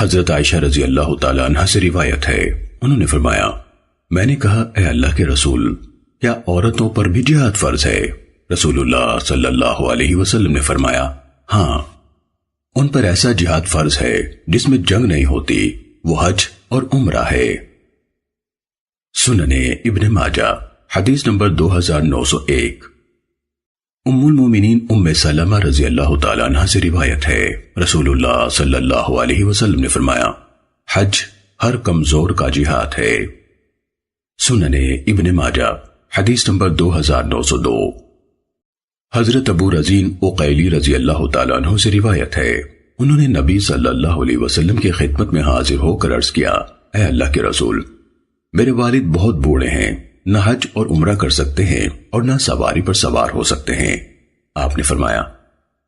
حضرت عائشہ رضی اللہ تعالیٰ عنہ سے روایت ہے، انہوں نے فرمایا، میں نے کہا اے اللہ کے رسول، کیا عورتوں پر بھی جہاد فرض ہے؟ رسول اللہ صلی اللہ علیہ وسلم نے فرمایا، ہاں، ان پر ایسا جہاد فرض ہے جس میں جنگ نہیں ہوتی، وہ حج اور عمرہ ہے۔ سنن ابن ماجہ حدیث نمبر 2901۔ ام المومنین ام سلمہ رضی اللہ تعالیٰ عنہ سے روایت ہے، رسول اللہ صلی اللہ علیہ وسلم نے فرمایا، حج ہر کمزور کا جہاد ہے۔ سنن ابن ماجہ حدیث نمبر 2902۔ حضرت ابو رزین عقیلی رضی اللہ تعالیٰ عنہ سے روایت ہے، انہوں نے نبی صلی اللہ علیہ وسلم کی خدمت میں حاضر ہو کر عرض کیا، اے اللہ کے رسول، میرے والد بہت بوڑھے ہیں، نہ حج اور عمرہ کر سکتے ہیں اور نہ سواری پر سوار ہو سکتے ہیں۔ آپ نے فرمایا،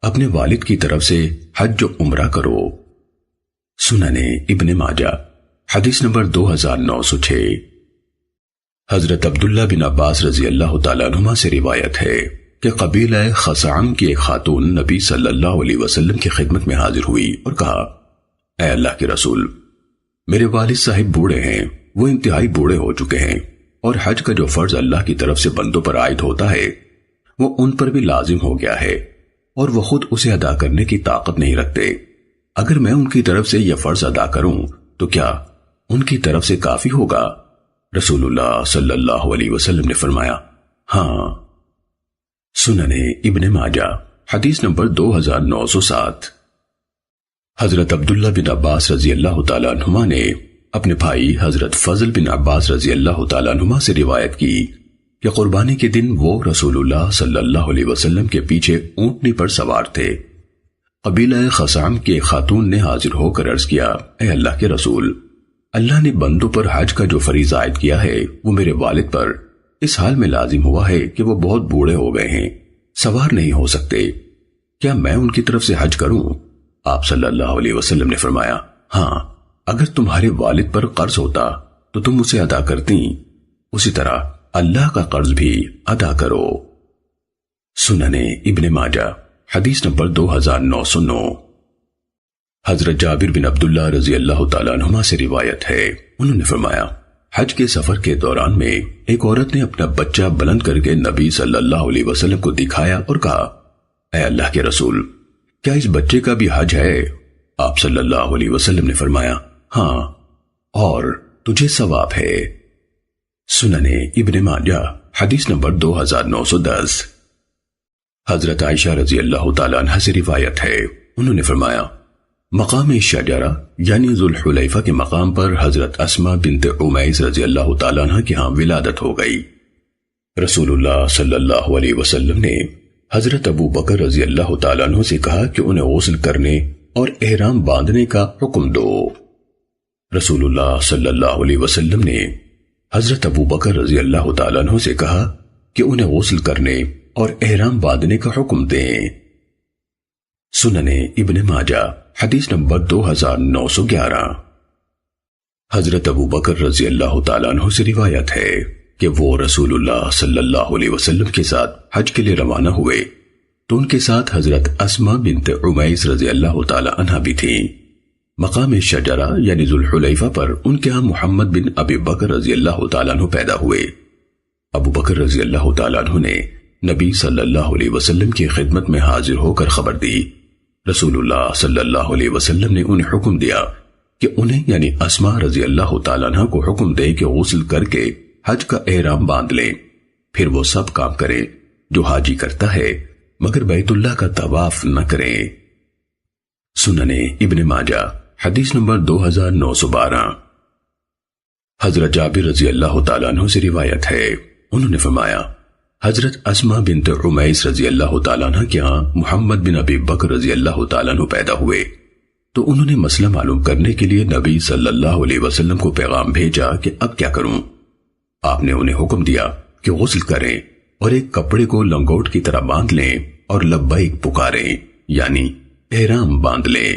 اپنے والد کی طرف سے حج و عمرہ کرو۔ سنن ابن ماجہ حدیث نمبر 2906۔ حضرت عبداللہ بن عباس رضی اللہ تعالیٰ عنہما سے روایت ہے کہ قبیلہ خثعم کی ایک خاتون نبی صلی اللہ علیہ وسلم کی خدمت میں حاضر ہوئی اور کہا، اے اللہ کے رسول، میرے والد صاحب بوڑھے ہیں، وہ انتہائی بوڑھے ہو چکے ہیں، اور حج کا جو فرض اللہ کی طرف سے بندوں پر عائد ہوتا ہے وہ ان پر بھی لازم ہو گیا ہے، اور وہ خود اسے ادا کرنے کی طاقت نہیں رکھتے۔ اگر میں ان کی طرف سے یہ فرض ادا کروں تو کیا ان کی طرف سے کافی ہوگا؟ رسول اللہ صلی اللہ علیہ وسلم نے فرمایا، ہاں۔ سنن ابن ماجہ حدیث نمبر 2907۔ حضرت عبداللہ بن عباس رضی اللہ تعالیٰ عنہما نے اپنے بھائی حضرت فضل بن عباس رضی اللہ تعالیٰ عنہما سے روایت کی کہ قربانی کے دن وہ رسول اللہ صلی اللہ علیہ وسلم کے پیچھے اونٹنی پر سوار تھے۔ قبیلہ خثعم کی ایک خاتون نے حاضر ہو کر عرض کیا، اے اللہ کے رسول، اللہ نے بندوں پر حج کا جو فریضہ عائد کیا ہے وہ میرے والد پر اس حال میں لازم ہوا ہے کہ وہ بہت بوڑھے ہو گئے ہیں، سوار نہیں ہو سکتے، کیا میں ان کی طرف سے حج کروں؟ آپ صلی اللہ علیہ وسلم نے فرمایا، ہاں، اگر تمہارے والد پر قرض ہوتا تو تم اسے ادا کرتی، اسی طرح اللہ کا قرض بھی ادا کرو۔ سنن ابن ماجہ حدیث نمبر 2909۔ حضرت جابر بن عبداللہ رضی اللہ تعالیٰ عنہما سے روایت ہے، انہوں نے فرمایا، حج کے سفر کے دوران میں ایک عورت نے اپنا بچہ بلند کر کے نبی صلی اللہ علیہ وسلم کو دکھایا اور کہا، اے اللہ کے رسول، کیا اس بچے کا بھی حج ہے؟ آپ صلی اللہ علیہ وسلم نے فرمایا، ہاں، اور تجھے ثواب ہے۔ سنن ابن ماجہ حدیث نمبر 2910۔ حضرت عائشہ رضی اللہ تعالیٰ عنہ سے روایت ہے، انہوں نے فرمایا، مقام شجرہ یعنی ذوالحلیفہ کے مقام پر حضرت اسماء بنت عمیس رضی اللہ تعالیٰ عنہ کی ہاں ولادت ہو گئی۔ رسول اللہ صلی اللہ علیہ وسلم نے حضرت ابو بکر رضی اللہ تعالیٰ عنہ سے کہا کہ انہیں غسل کرنے اور احرام باندھنے کا حکم دو۔ رسول اللہ صلی اللہ علیہ وسلم نے حضرت ابو بکر رضی اللہ تعالیٰ عنہ سے کہا کہ انہیں غسل کرنے اور احرام باندھنے کا حکم دیں۔ سنن ابن ماجہ حدیث نمبر 2911۔ حضرت ابو بکر رضی اللہ تعالیٰ عنہ سے روایت ہے کہ وہ رسول اللہ صلی اللہ علیہ وسلم کے ساتھ حج کے لیے روانہ ہوئے تو ان کے ساتھ حضرت اسماء بنت عمیس رضی اللہ تعالیٰ عنہ بھی تھیں۔ مقام شجرہ یعنی ذوالحلیفہ پر ان کے ہاں محمد بن ابی بکر رضی اللہ تعالیٰ عنہ پیدا ہوئے۔ ابو بکر رضی اللہ تعالیٰ عنہ نے نبی صلی اللہ علیہ وسلم کی خدمت میں حاضر ہو کر خبر دی۔ رسول اللہ صلی اللہ علیہ وسلم نے انہیں حکم دیا کہ انہیں یعنی اسماء رضی اللہ تعالیٰ عنہ کو حکم دے کہ غسل کر کے حج کا احرام باندھ لیں، پھر وہ سب کام کریں جو حاجی کرتا ہے مگر بیت اللہ کا طواف نہ کریں۔ سنن ابن ماجہ حدیث نمبر 2912۔ حضرت جابر رضی اللہ تعالیٰ عنہ سے روایت ہے، انہوں نے فرمایا، حضرت اسماء بنت عمیس رضی اللہ تعالیٰ عنہ کے ہاں محمد بن ابی بکر رضی اللہ تعالیٰ عنہ پیدا ہوئے تو انہوں نے مسئلہ معلوم کرنے کے لیے نبی صلی اللہ علیہ وسلم کو پیغام بھیجا کہ اب کیا کروں؟ آپ نے انہیں حکم دیا کہ غسل کریں اور ایک کپڑے کو لنگوٹ کی طرح باندھ لیں اور لبیک پکاریں یعنی احرام باندھ لیں۔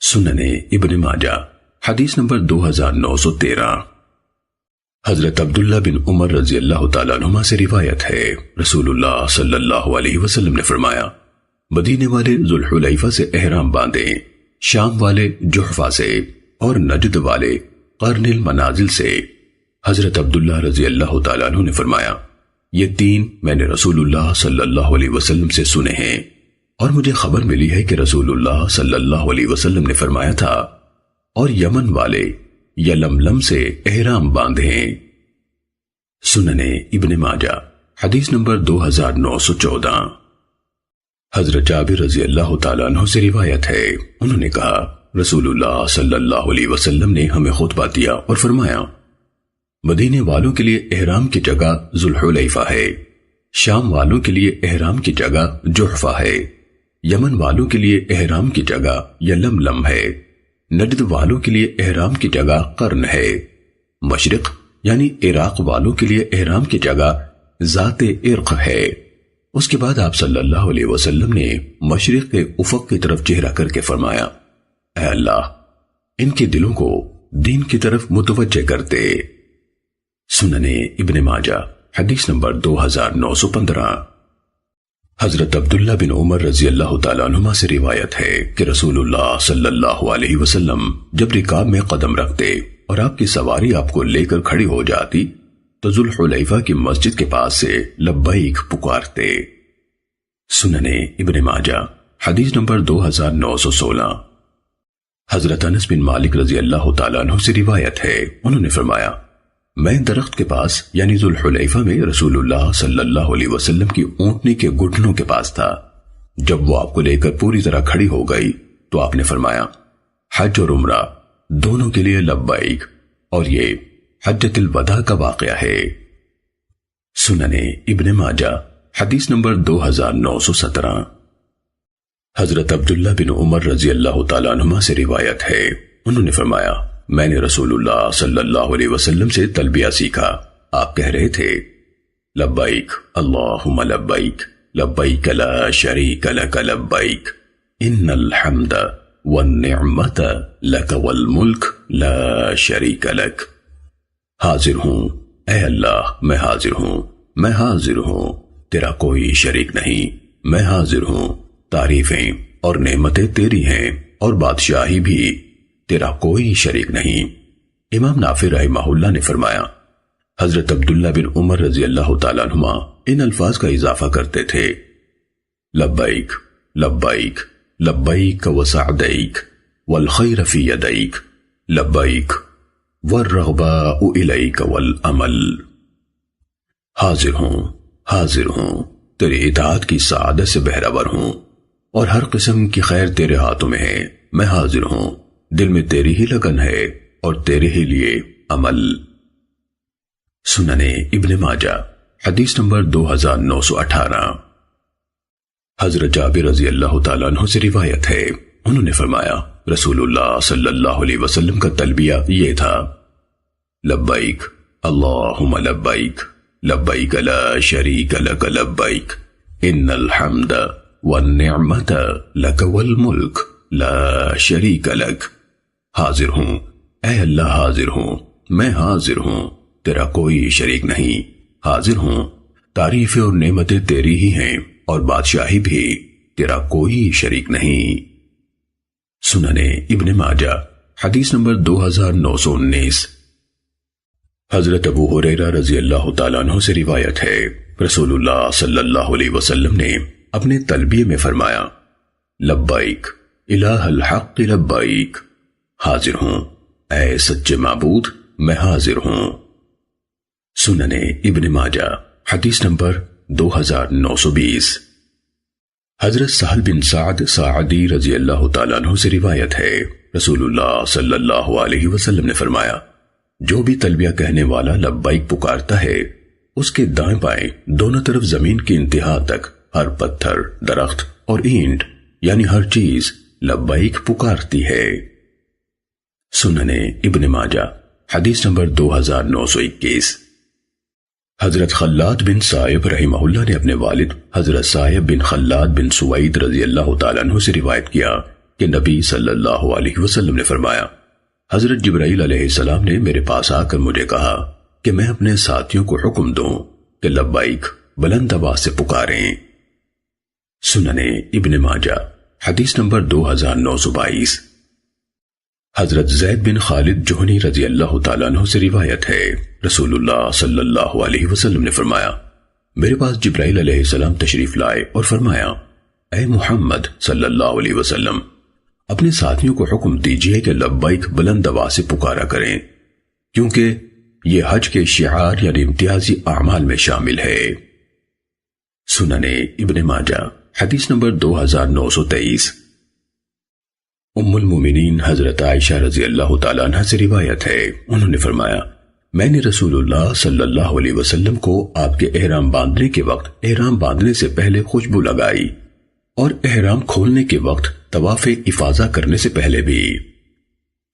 سنن ابن ماجہ حدیث نمبر 2913۔ حضرت عبداللہ بن عمر رضی اللہ تعالیٰ عنہما سے روایت ہے، رسول اللہ صلی اللہ علیہ وسلم نے فرمایا، مدینے والے ذوالحلیفہ سے احرام باندھیں، شام والے جحفہ سے اور نجد والے قرن المنازل سے۔ حضرت عبداللہ رضی اللہ تعالیٰ عنہ نے فرمایا، یہ تین میں نے رسول اللہ صلی اللہ علیہ وسلم سے سنے ہیں، اور مجھے خبر ملی ہے کہ رسول اللہ صلی اللہ علیہ وسلم نے فرمایا تھا، اور یمن والے یلملم سے احرام باندھیں۔ سننے ابن ماجہ حدیث نمبر 2914۔ حضرت جابر رضی اللہ تعالیٰ عنہ سے روایت ہے، انہوں نے کہا رسول اللہ صلی اللہ علیہ وسلم نے ہمیں خطبہ دیا اور فرمایا، مدینے والوں کے لیے احرام کی جگہ ذوالحلیفہ ہے، شام والوں کے لیے احرام کی جگہ جحفہ ہے، یمن والوں کے لیے احرام کی جگہ یلملم ہے، نجد والوں کے لیے احرام کی جگہ قرن ہے، مشرق یعنی عراق والوں کے لیے احرام کی جگہ ذات عرق ہے۔ اس کے بعد آپ صلی اللہ علیہ وسلم نے مشرق کے افق کی طرف چہرہ کر کے فرمایا، اے اللہ ان کے دلوں کو دین کی طرف متوجہ کر دے۔ سننے ابن ماجہ حدیث نمبر 2915۔ حضرت عبداللہ بن عمر رضی اللہ تعالیٰ عنہما سے روایت ہے کہ رسول اللہ صلی اللہ علیہ وسلم جب رکاب میں قدم رکھتے اور آپ کی سواری آپ کو لے کر کھڑی ہو جاتی تو ذوالحلیفہ کی مسجد کے پاس سے لبیک پکارتے۔ سننے ابن ماجہ حدیث نمبر 2916۔ حضرت انس بن مالک رضی اللہ تعالیٰ عنہ سے روایت ہے، انہوں نے فرمایا، میں درخت کے پاس یعنی ذوالحلیفہ میں رسول اللہ صلی اللہ علیہ وسلم کی اونٹنی کے گھٹنوں کے پاس تھا۔ جب وہ آپ کو لے کر پوری طرح کھڑی ہو گئی تو آپ نے فرمایا، حج اور عمرہ دونوں کے لیے لبیک، اور یہ حجۃ الوداع کا واقعہ ہے۔ سننے ابن ماجہ حدیث نمبر 2917۔ حضرت عبداللہ بن عمر رضی اللہ تعالیٰ عنہما سے روایت ہے، انہوں نے فرمایا، میں نے رسول اللہ صلی اللہ علیہ وسلم سے تلبیہ سیکھا۔ آپ کہہ رہے تھے، لبیک اللہم لبیک لبیک لا شریک لک لبیک ان الحمد والنعمت لک والملک لا شریک لک۔ حاضر ہوں اے اللہ، میں حاضر ہوں، میں حاضر ہوں، تیرا کوئی شریک نہیں، میں حاضر ہوں، تعریفیں اور نعمتیں تیری ہیں اور بادشاہی بھی، تیرا کوئی شریک نہیں۔ امام نافع رحمہ اللہ نے فرمایا، حضرت عبداللہ بن عمر رضی اللہ تعالیٰ عنہما ان الفاظ کا اضافہ کرتے تھے، لبیک لبیک لبیک وسعدیک والخیر فی یدیک لبیک والرغباء الیک والامل۔ حاضر ہوں، تیری اطاعت کی سعادت سے بہرور ہوں، اور ہر قسم کی خیر تیرے ہاتھوں میں ہے، میں حاضر ہوں، دل میں تیری ہی لگن ہے اور تیرے ہی لیے عمل۔ سننے ابن ماجہ حدیث نمبر 2918۔ حضرت جابر رضی اللہ تعالیٰ عنہ سے روایت ہے، انہوں نے فرمایا، رسول اللہ صلی اللہ علیہ وسلم کا تلبیہ یہ تھا، لبیک اللہم لبیک لبیک لا شریک لک لبیک ان الحمد والنعمت لک والملک لا شریک لک۔ حاضر ہوں اے اللہ، حاضر ہوں، میں حاضر ہوں، تیرا کوئی شریک نہیں، حاضر ہوں، تعریفیں اور نعمتیں تیری ہی ہیں اور بادشاہی بھی، تیرا کوئی شریک نہیں۔ سننے ابن ماجہ حدیث نمبر 2919۔ حضرت ابو ہریرہ رضی اللہ تعالیٰ عنہ سے روایت ہے، رسول اللہ صلی اللہ علیہ وسلم نے اپنے تلبیہ میں فرمایا، لبیک الہ الحق لبیک، حاضر ہوں اے سچے معبود، میں حاضر ہوں۔ سننے ابن ماجہ حدیث نمبر 2920۔ حضرت سہل بن سعد ساعدی رضی اللہ تعالیٰ عنہ سے روایت ہے، رسول اللہ صلی اللہ علیہ وسلم نے فرمایا، جو بھی تلبیہ کہنے والا لبیک پکارتا ہے، اس کے دائیں بائیں دونوں طرف زمین کی انتہا تک ہر پتھر، درخت اور اینٹ یعنی ہر چیز لبیک پکارتی ہے۔ سننے ابن ماجہ حدیث نمبر 2921۔ حضرت خلاد بن صائب رحمہ اللہ نے اپنے والد حضرت صائب بن خلاد بن سوید رضی اللہ تعالیٰ عنہ سے روایت کیا کہ نبی صلی اللہ علیہ وسلم نے فرمایا، حضرت جبرائیل علیہ السلام نے میرے پاس آ کر مجھے کہا کہ میں اپنے ساتھیوں کو حکم دوں کہ لبیک بلند آواز سے پکاریں۔ سننے ابن ماجہ حدیث نمبر 2922۔ حضرت زید بن خالد جوہنی رضی اللہ تعالیٰ عنہ سے روایت ہے، رسول اللہ صلی اللہ علیہ وسلم نے فرمایا، میرے پاس جبرائیل علیہ السلام تشریف لائے اور فرمایا، اے محمد صلی اللہ علیہ وسلم، اپنے ساتھیوں کو حکم دیجئے کہ لبیک بلند آواز سے پکارا کریں، کیونکہ یہ حج کے شعار یعنی امتیازی اعمال میں شامل ہے۔ سننے ابن ماجہ حدیث نمبر 2923۔ ام المومنین حضرت عائشہ رضی اللہ تعالیٰ عنہ سے روایت ہے، انہوں نے فرمایا، میں نے رسول اللہ صلی اللہ علیہ وسلم کو آپ کے احرام باندھنے کے وقت احرام باندھنے سے پہلے خوشبو لگائی اور احرام کھولنے کے وقت طواف افاضہ کرنے سے پہلے بھی۔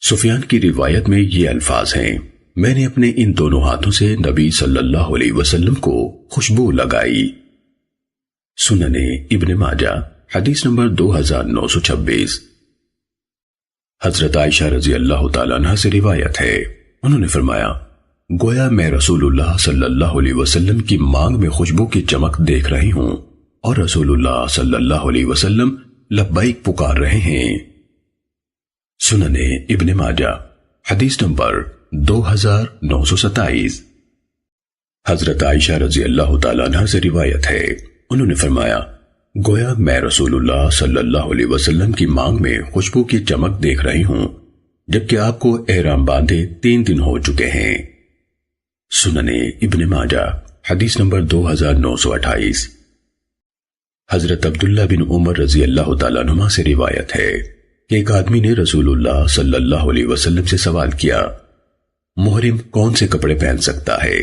سفیان کی روایت میں یہ الفاظ ہیں، میں نے اپنے ان دونوں ہاتھوں سے نبی صلی اللہ علیہ وسلم کو خوشبو لگائی۔ سننے ابن ماجہ حدیث نمبر 2926۔ حضرت عائشہ رضی اللہ تعالیٰ عنہ سے روایت ہے، انہوں نے فرمایا، گویا میں رسول اللہ صلی اللہ علیہ وسلم کی مانگ میں خوشبو کی چمک دیکھ رہی ہوں اور رسول اللہ صلی اللہ علیہ وسلم لبیک پکار رہے ہیں۔ سننے ابن ماجہ حدیث نمبر 2927۔ حضرت عائشہ رضی اللہ تعالیٰ عنہ سے روایت ہے، انہوں نے فرمایا، گویا میں رسول اللہ صلی اللہ علیہ وسلم کی مانگ میں خوشبو کی چمک دیکھ رہی ہوں جبکہ آپ کو احرام باندھے 3 دن ہو چکے ہیں۔ سننے ابن ماجہ حدیث نمبر 2928۔ حضرت عبداللہ بن عمر رضی اللہ تعالیٰ عنہ سے روایت ہے کہ ایک آدمی نے رسول اللہ صلی اللہ علیہ وسلم سے سوال کیا، محرم کون سے کپڑے پہن سکتا ہے؟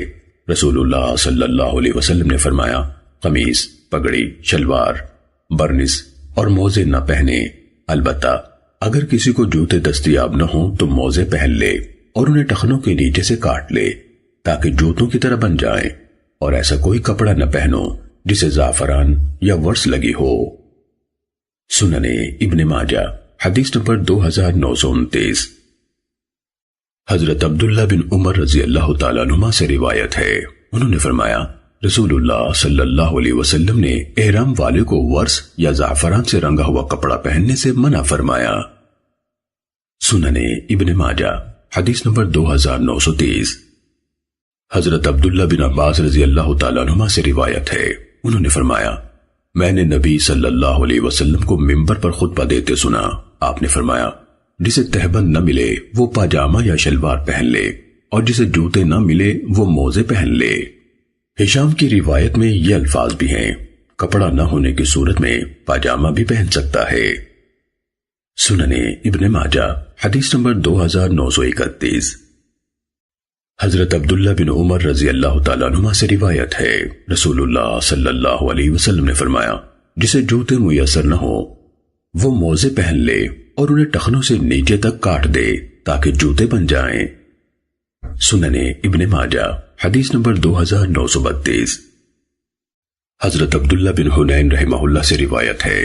رسول اللہ صلی اللہ علیہ وسلم نے فرمایا، قمیص، پگڑی، شلوار، برنس اور موزے نہ پہنے، البتہ اگر کسی کو جوتے دستیاب نہ ہوں تو موزے پہن لے اور انہیں ٹخنوں کے نیچے سے کاٹ لے تاکہ جوتوں کی طرح بن جائیں، اور ایسا کوئی کپڑا نہ پہنو جسے زعفران یا ورس لگی ہو۔ سننے ابن ماجہ حدیث نمبر 2929۔ حضرت عبداللہ بن عمر رضی اللہ تعالیٰ عنہ سے روایت ہے، انہوں نے فرمایا، رسول اللہ صلی اللہ علیہ وسلم نے احرام والے کو ورس یا زعفران سے رنگا ہوا کپڑا پہننے سے منع فرمایا۔ سننے ابن ماجہ حدیث نمبر 2930۔ حضرت عبداللہ بن عباس رضی اللہ تعالیٰ عنہ سے روایت ہے، انہوں نے فرمایا، میں نے نبی صلی اللہ علیہ وسلم کو منبر پر خطبہ دیتے سنا، آپ نے فرمایا، جسے تہبند نہ ملے وہ پاجامہ یا شلوار پہن لے اور جسے جوتے نہ ملے وہ موزے پہن لے۔ ہشام کی روایت میں یہ الفاظ بھی ہیں، کپڑا نہ ہونے کی صورت میں پاجامہ بھی پہن سکتا ہے۔ سننے ابن ماجہ حدیث نمبر 2931۔ حضرت عبداللہ بن عمر رضی اللہ تعالیٰ عنہ سے روایت ہے، رسول اللہ صلی اللہ علیہ وسلم نے فرمایا، جسے جوتے میسر نہ ہو وہ موزے پہن لے اور انہیں ٹخنوں سے نیچے تک کاٹ دے تاکہ جوتے بن جائیں۔ سننے ابن ماجہ حدیث نمبر 2932۔ حضرت عبداللہ بن حنین رحمہ اللہ سے روایت ہے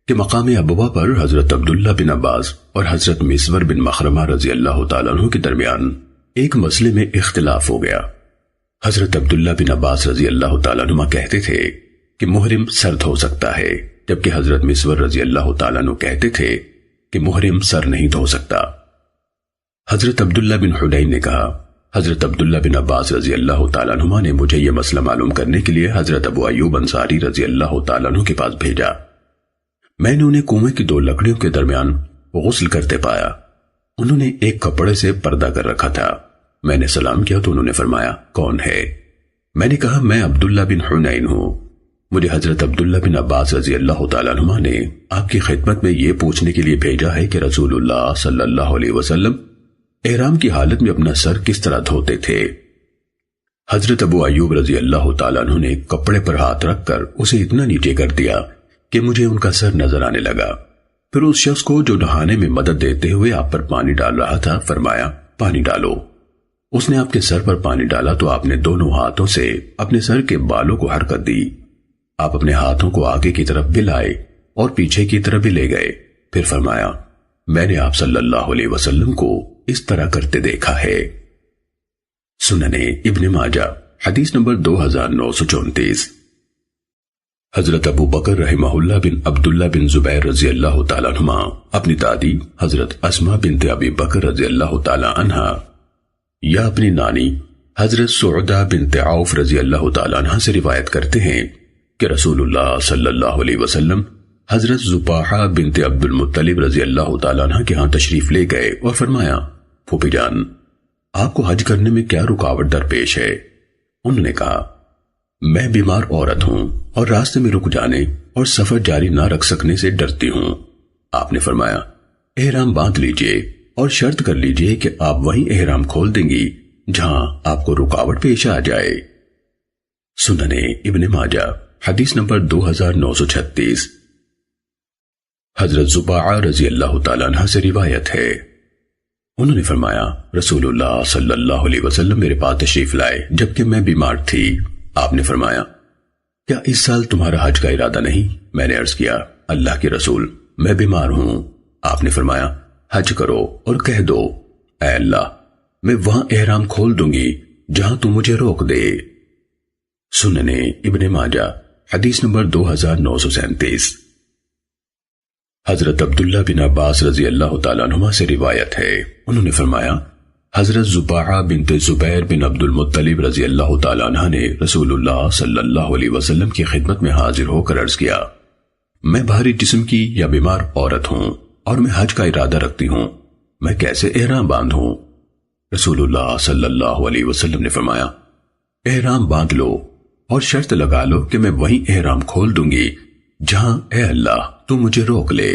کہ مقام ابوا پر حضرت عبداللہ بن عباس اور حضرت مسور بن مخرمہ رضی اللہ تعالیٰ عنہ کے درمیان ایک مسئلے میں اختلاف ہو گیا۔ حضرت عبداللہ بن عباس رضی اللہ تعالیٰ عنہ کہتے تھے کہ محرم سر دھو سکتا ہے، جبکہ حضرت مسور رضی اللہ تعالیٰ عنہ کہتے تھے کہ محرم سر نہیں دھو سکتا۔ حضرت عبداللہ بن حنین نے کہا، حضرت عبداللہ بن عباس رضی اللہ تعالیٰ عنہ نے مجھے یہ مسئلہ معلوم کرنے کے لیے حضرت ابو ایوب انصاری رضی اللہ تعالیٰ عنہ کے پاس بھیجا۔ میں نے انہیں کنویں کی 2 لکڑیوں کے درمیان غسل کرتے پایا۔ انہوں نے ایک کپڑے سے پردہ کر رکھا تھا۔ میں نے سلام کیا تو انہوں نے فرمایا، کون ہے؟ میں نے کہا، میں عبداللہ بن حنین ہوں۔ مجھے حضرت عبداللہ بن عباس رضی اللہ تعالیٰ عنہ نے آپ کی خدمت میں یہ پوچھنے کے لیے بھیجا ہے کہ رسول اللہ صلی اللہ علیہ وسلم احرام کی حالت میں اپنا سر کس طرح دھوتے تھے۔ حضرت ابو ایوب رضی اللہ تعالیٰ عنہ نے کپڑے پر ہاتھ رکھ کر اسے اتنا نیچے کر دیا کہ مجھے ان کا سر نظر آنے لگا۔ پھر اس شخص کو جو نہانے میں مدد دیتے ہوئے آپ پر پانی ڈال رہا تھا فرمایا، پانی ڈالو۔ اس نے آپ کے سر پر پانی ڈالا تو آپ نے دونوں ہاتھوں سے اپنے سر کے بالوں کو حرکت دی۔ آپ اپنے ہاتھوں کو آگے کی طرف بھی لائے اور پیچھے کی طرف بھی لے گئے۔ پھر فرمایا، میں نے آپ صلی اللہ علیہ وسلم کو اس طرح کرتے دیکھا ہے۔ سننے ابن ماجہ حدیث نمبر 2934۔ حضرت ابو بکر رحمہ اللہ بن عبداللہ بن زبیر رضی اللہ تعالیٰ عنہما اپنی دادی حضرت اسما بنت ابی بکر رضی اللہ تعالیٰ عنہا یا اپنی نانی حضرت سعودہ بنت عوف رضی اللہ تعالیٰ عنہ سے روایت کرتے ہیں کہ رسول اللہ صلی اللہ علیہ وسلم حضرت زباحہ بنت عبد المطلب رضی اللہ تعالیٰ عنہ کے ہاں تشریف لے گئے اور فرمایا، پھوپھی جان، آپ کو حج کرنے میں کیا رکاوٹ درپیش ہے؟ انہوں نے کہا، میں بیمار عورت ہوں اور راستے میں رک جانے اور سفر جاری نہ رکھ سکنے سے ڈرتی ہوں۔ آپ نے فرمایا، احرام باندھ لیجئے اور شرط کر لیجئے کہ آپ وہیں احرام کھول دیں گی جہاں آپ کو رکاوٹ پیش آ جائے۔ سنن ابن ماجہ حدیث نمبر 2936۔ حضرت زباعہ رضی اللہ تعالیٰ عنہ سے روایت ہے، انہوں نے فرمایا، رسول اللہ صلی اللہ علیہ وسلم میرے پاس تشریف لائے جبکہ میں بیمار تھی۔ آپ نے فرمایا، کیا اس سال تمہارا حج کا ارادہ نہیں؟ میں نے عرض کیا، اللہ کے رسول، میں بیمار ہوں۔ آپ نے فرمایا، حج کرو اور کہہ دو، اے اللہ، میں وہاں احرام کھول دوں گی جہاں تو مجھے روک دے۔ سنن ابن ماجہ حدیث نمبر 2937۔ حضرت عبداللہ بن عباس رضی اللہ تعالیٰ عنہما سے روایت ہے، انہوں نے فرمایا، حضرت زباحہ بنت زبیر بن عبد المطلب رضی اللہ تعالیٰ عنہ نے رسول اللہ صلی اللہ علیہ وسلم کی خدمت میں حاضر ہو کر عرض کیا، میں بھاری جسم کی یا بیمار عورت ہوں اور میں حج کا ارادہ رکھتی ہوں، میں کیسے احرام باندھوں؟ رسول اللہ صلی اللہ علیہ وسلم نے فرمایا، احرام باندھ لو اور شرط لگا لو کہ میں وہیں احرام کھول دوں گی جہاں اے اللہ تو مجھے روک لے۔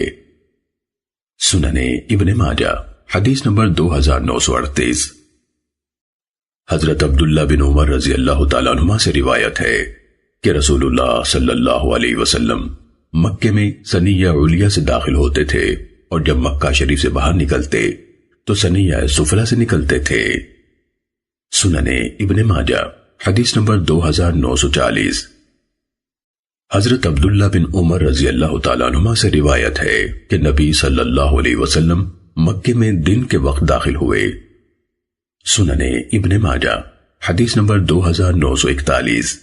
سنن ابن ماجہ حدیث نمبر 2938۔ حضرت عبداللہ بن عمر رضی اللہ تعالیٰ عنہما سے روایت ہے کہ رسول اللہ صلی اللہ علیہ وسلم مکے میں ثنیہ علیہ سے داخل ہوتے تھے اور جب مکہ شریف سے باہر نکلتے تو ثنیہ سفلی سے نکلتے تھے۔ سنن ابن ماجہ حدیث نمبر 2940۔ حضرت عبداللہ بن عمر رضی اللہ تعالیٰ عنہما سے روایت ہے کہ نبی صلی اللہ علیہ وسلم مکے میں دن کے وقت داخل ہوئے۔ سنن ابن ماجہ حدیث نمبر 2941۔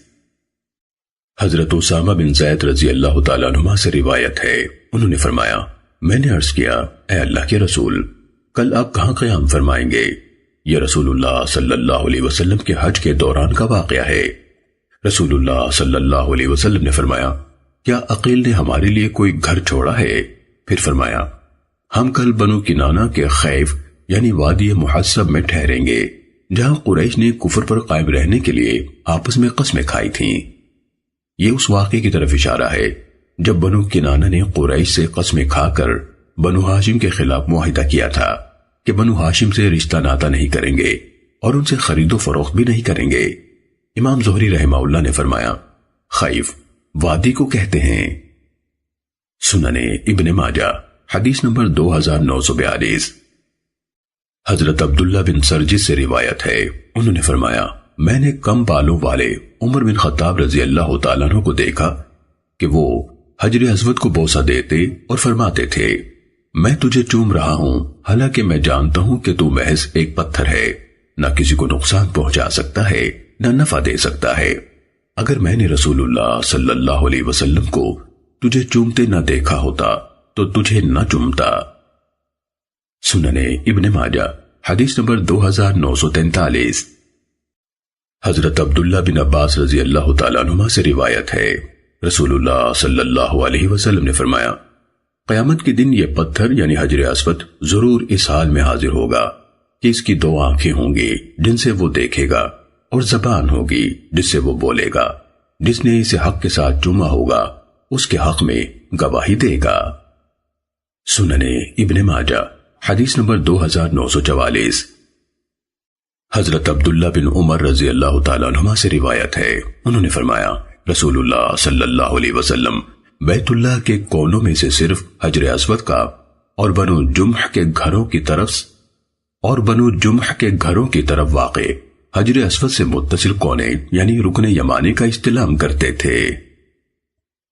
حضرت اسامہ بن زید رضی اللہ تعالیٰ عنہما سے روایت ہے، انہوں نے فرمایا، میں نے عرض کیا، اے اللہ کے رسول، کل آپ کہاں قیام فرمائیں گے؟ یہ رسول اللہ صلی اللہ علیہ وسلم کے حج کے دوران کا واقعہ ہے۔ رسول اللہ صلی اللہ علیہ وسلم نے فرمایا، کیا عقیل نے ہمارے لیے کوئی گھر چھوڑا ہے؟ پھر فرمایا، ہم کل بنو کنانہ کے خیف یعنی وادی محصب میں ٹھہریں گے جہاں قریش نے کفر پر قائم رہنے کے لیے آپس میں قسمیں کھائی تھیں۔ یہ اس واقعے کی طرف اشارہ ہے جب بنو کنانہ نے قریش سے قسمیں کھا کر بنو ہاشم کے خلاف معاہدہ کیا تھا کہ بنو ہاشم سے رشتہ ناتا نہیں کریں گے اور ان سے خرید و فروخت بھی نہیں کریں گے۔ امام زہری رحمہ اللہ نے فرمایا، خیف وادی کو کہتے ہیں۔ سنن ابن ماجہ حدیث نمبر 2942۔ حضرت عبداللہ بن سرجس سے روایت ہے، انہوں نے فرمایا، میں نے کم بالوں والے عمر بن خطاب رضی اللہ تعالیٰ عنہ کو دیکھا کہ وہ حجر اسود کو بوسہ دیتے اور فرماتے تھے، میں تجھے چوم رہا ہوں حالانکہ میں جانتا ہوں کہ تو محض ایک پتھر ہے، نہ کسی کو نقصان پہنچا سکتا ہے نہ نفع دے سکتا ہے۔ اگر میں نے رسول اللہ صلی اللہ علیہ وسلم کو تجھے چومتے نہ دیکھا ہوتا تو تجھے نہ چومتا۔ سنن ابن ماجہ حدیث نمبر 2943۔ حضرت عبداللہ بن عباس رضی اللہ تعالیٰ عنہما سے روایت ہے، رسول اللہ صلی اللہ علیہ وسلم نے فرمایا، قیامت کے دن یہ پتھر یعنی حجر اسود ضرور اس حال میں حاضر ہوگا کہ اس کی دو آنکھیں ہوں گی جن سے وہ دیکھے گا اور زبان ہوگی جس سے وہ بولے گا، جس نے اسے حق کے ساتھ چوما ہوگا اس کے حق میں گواہی دے گا۔ سنن ابن ماجہ حدیث نمبر 2944۔ حضرت عبداللہ بن عمر رضی اللہ تعالیٰ عنہما سے روایت ہے، انہوں نے فرمایا، رسول اللہ صلی اللہ علیہ وسلم بیت اللہ کے کونوں میں سے صرف حجر اسود کا اور بنو جمح کے گھروں کی طرف واقع حجر اسود سے متصل کونے یعنی رکن یمانی کا استلام کرتے تھے۔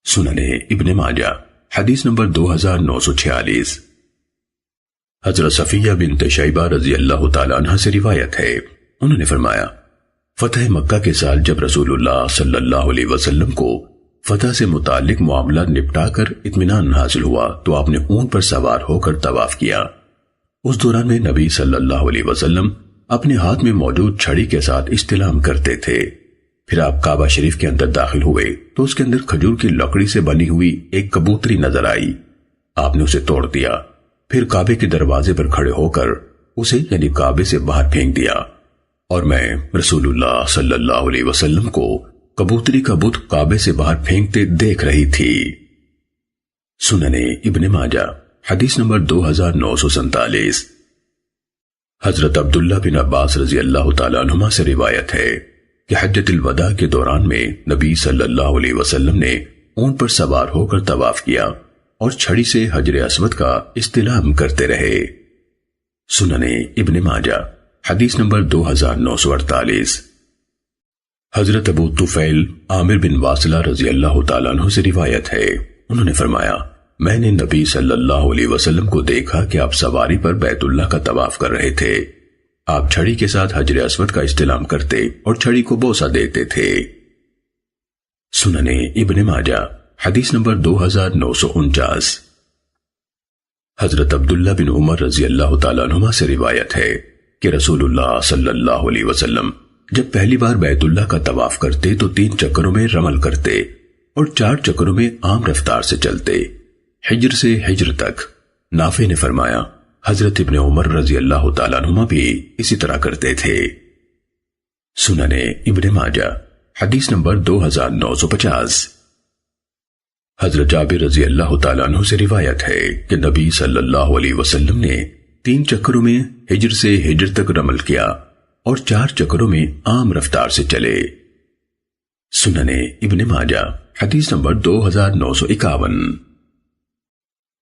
سنن ابن ماجہ حدیث نمبر 2946۔ حضرت صفیہ بنت شیبہ رضی اللہ تعالیٰ عنہ سے روایت ہے، انہوں نے فرمایا، فتح مکہ کے سال جب رسول اللہ صلی اللہ علیہ وسلم کو فتح سے متعلق معاملہ نپٹا کر اطمینان حاصل ہوا تو آپ نے اونٹ پر سوار ہو کر طواف کیا۔ اس دوران میں نبی صلی اللہ علیہ وسلم اپنے ہاتھ میں موجود چھڑی کے ساتھ استلام کرتے تھے۔ پھر آپ کعبہ شریف کے اندر داخل ہوئے تو اس کے اندر کھجور کی لکڑی سے بنی ہوئی ایک کبوتری نظر آئی۔ آپ نے اسے توڑ دیا، پھر کعبے کے دروازے پر کھڑے ہو کر اسے یعنی کعبے سے باہر پھینک دیا، اور میں رسول اللہ صلی اللہ علیہ وسلم کو کبوتری کا بت کعبے سے باہر پھینکتے دیکھ رہی تھی۔ سنن ابن ماجہ حدیث نمبر 2947۔ حضرت عبداللہ بن عباس رضی اللہ تعالیٰ عنہما سے روایت ہے کہ حجۃ الوداع کے دوران میں نبی صلی اللہ علیہ وسلم نے اونٹ پر سوار ہو کر طواف کیا اور چھڑی سے حجر اسود کا استلام کرتے رہے۔ سنن ابن ماجہ حدیث نمبر 2948۔ حضرت ابو طفیل عامر بن واصلہ رضی اللہ تعالیٰ عنہ سے روایت ہے، انہوں نے فرمایا میں نے نبی صلی اللہ علیہ وسلم کو دیکھا کہ آپ سواری پر بیت اللہ کا طواف کر رہے تھے۔ آپ چھڑی کے ساتھ حجر اسود کا استلام کرتے اور چھڑی کو بوسہ دیتے تھے۔ سنن ابن ماجہ حدیث نمبر 2949۔ حضرت عبداللہ بن عمر رضی اللہ تعالیٰ عنہما سے روایت ہے کہ رسول اللہ صلی اللہ علیہ وسلم جب پہلی بار بیت اللہ کا طواف کرتے تو 3 چکروں میں رمل کرتے اور 4 چکروں میں عام رفتار سے چلتے، حجر سے حجر تک۔ نافع نے فرمایا حضرت ابن عمر رضی اللہ تعالیٰ عنہما بھی اسی طرح کرتے تھے۔ سنن ابن ماجہ حدیث نمبر 2950۔ حضرت جابر رضی اللہ تعالیٰ عنہ سے روایت ہے کہ نبی صلی اللہ علیہ وسلم نے 3 چکروں میں حجر سے حجر تک رمل کیا اور 4 چکروں میں عام رفتار سے چلے۔ سنن ابن ماجہ حدیث نمبر 2951۔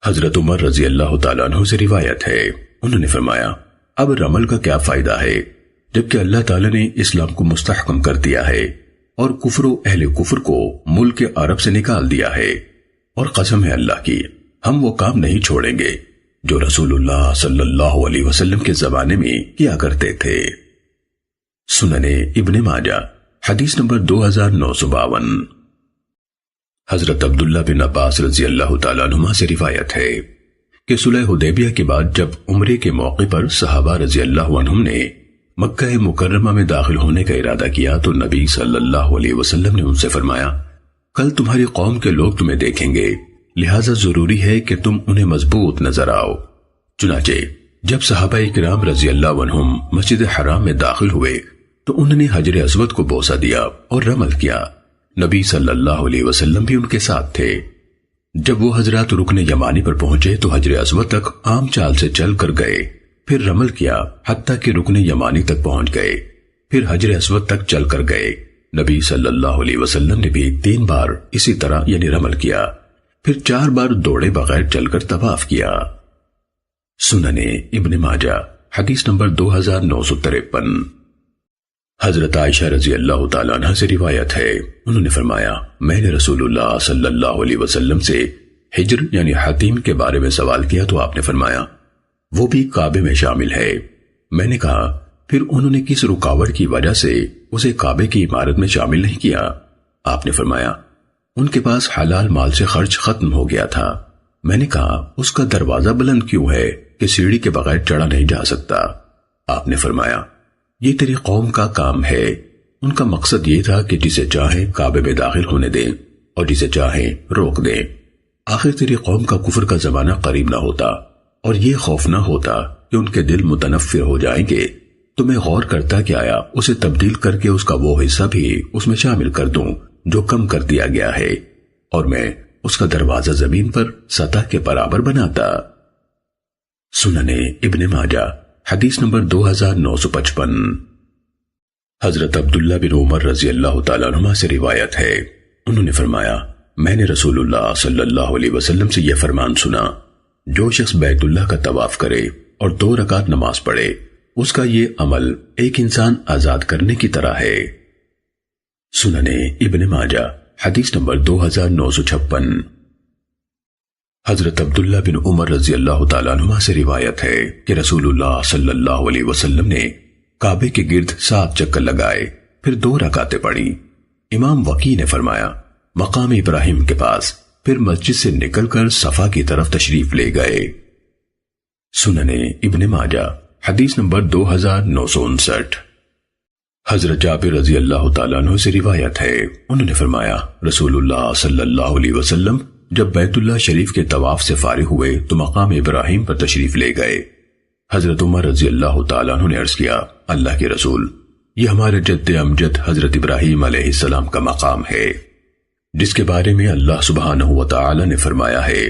حضرت عمر رضی اللہ تعالیٰ عنہ سے روایت ہے، انہوں نے فرمایا اب رمل کا کیا فائدہ ہے جبکہ اللہ تعالیٰ نے اسلام کو مستحکم کر دیا ہے اور کفر و اہل کفر کو ملک عرب سے نکال دیا ہے، اور قسم ہے اللہ کی ہم وہ کام نہیں چھوڑیں گے جو رسول اللہ صلی اللہ علیہ وسلم کے زمانے میں کیا کرتے تھے۔ سنن ابن ماجہ حدیث نمبر 2952۔ حضرت عبداللہ بن عباس رضی اللہ تعالیٰ عنہما سے روایت ہے کہ صلح حدیبیہ کے بعد جب عمرے کے موقع پر صحابہ رضی اللہ عنہم نے مکہ مکرمہ میں داخل ہونے کا ارادہ کیا تو نبی صلی اللہ علیہ وسلم نے ان سے فرمایا کل تمہاری قوم کے لوگ تمہیں دیکھیں گے، لہٰذا ضروری ہے کہ تم انہیں مضبوط نظر آؤ۔ چنانچہ جب صحابہ کرام رضی اللہ عنہم مسجد حرام میں داخل ہوئے تو انہوں نے حجر اسود کو بوسہ دیا اور رمل کیا۔ نبی صلی اللہ علیہ وسلم بھی ان کے ساتھ تھے۔ جب وہ حضرات رکن یمانی پر پہنچے تو حجر اسود تک عام چال سے چل کر گئے، پھر رمل کیا حتیٰ کہ رکن یمانی تک پہنچ گئے، پھر حجر اسود تک چل کر گئے۔ نبی صلی اللہ علیہ وسلم نے بھی 3 بار اسی طرح یعنی رمل کیا، پھر 4 بار دوڑے بغیر چل کر طواف کیا۔ سنن ابن ماجہ حدیث نمبر 2953۔ حضرت عائشہ رضی اللہ تعالیٰ عنہ سے روایت ہے، انہوں نے فرمایا میں نے رسول اللہ صلی اللہ علیہ وسلم سے حجر یعنی حتیم کے بارے میں سوال کیا تو آپ نے فرمایا وہ بھی کعبے میں شامل ہے۔ میں نے کہا پھر انہوں نے کس رکاوٹ کی وجہ سے اسے کعبے کی عمارت میں شامل نہیں کیا؟ آپ نے فرمایا ان کے پاس حلال مال سے خرچ ختم ہو گیا تھا۔ میں نے کہا اس کا دروازہ بلند کیوں ہے کہ سیڑھی کے بغیر چڑھا نہیں جا سکتا؟ آپ نے فرمایا یہ تیری قوم کا کام ہے، ان کا مقصد یہ تھا کہ جسے چاہیں کعبے میں داخل ہونے دیں اور جسے چاہیں روک دیں، آخر تیری قوم کا کفر کا زمانہ قریب نہ ہوتا اور یہ خوف نہ ہوتا کہ ان کے دل متنفر ہو جائیں گے تو میں غور کرتا کہ آیا اسے تبدیل کر کے اس کا وہ حصہ بھی اس میں شامل کر دوں جو کم کر دیا گیا ہے، اور میں اس کا دروازہ زمین پر سطح کے برابر بناتا۔ سنن ابن ماجہ حدیث نمبر 2955۔ حضرت عبداللہ بن عمر رضی اللہ تعالیٰ عنہما سے روایت ہے، انہوں نے فرمایا میں نے رسول اللہ صلی اللہ علیہ وسلم سے یہ فرمان سنا جو شخص بیت اللہ کا طواف کرے اور 2 رکعت نماز پڑھے اس کا یہ عمل ایک انسان آزاد کرنے کی طرح ہے۔ سنن ابن ماجہ حدیث نمبر 2956۔ حضرت عبداللہ بن عمر رضی اللہ تعالیٰ عنہما سے روایت ہے کہ رسول اللہ صلی اللہ علیہ وسلم نے کعبے کے گرد 7 چکر لگائے، پھر 2 رکعتیں پڑھی۔ امام وقی نے فرمایا مقام ابراہیم کے پاس، پھر مسجد سے نکل کر صفا کی طرف تشریف لے گئے۔ سننے ابن ماجہ حدیث نمبر 2959۔ حضرت جابر رضی اللہ تعالیٰ عنہ سے روایت ہے، انہوں نے فرمایا رسول اللہ صلی اللہ علیہ وسلم جب بیت اللہ شریف کے طواف سے فارغ ہوئے تو مقام ابراہیم پر تشریف لے گئے۔ حضرت عمر رضی اللہ تعالیٰ عنہ نے عرض کیا، اللہ کے رسول، یہ ہمارے جد امجد حضرت ابراہیم علیہ السلام کا مقام ہے، جس کے بارے میں اللہ سبحانہ وتعالی نے فرمایا ہے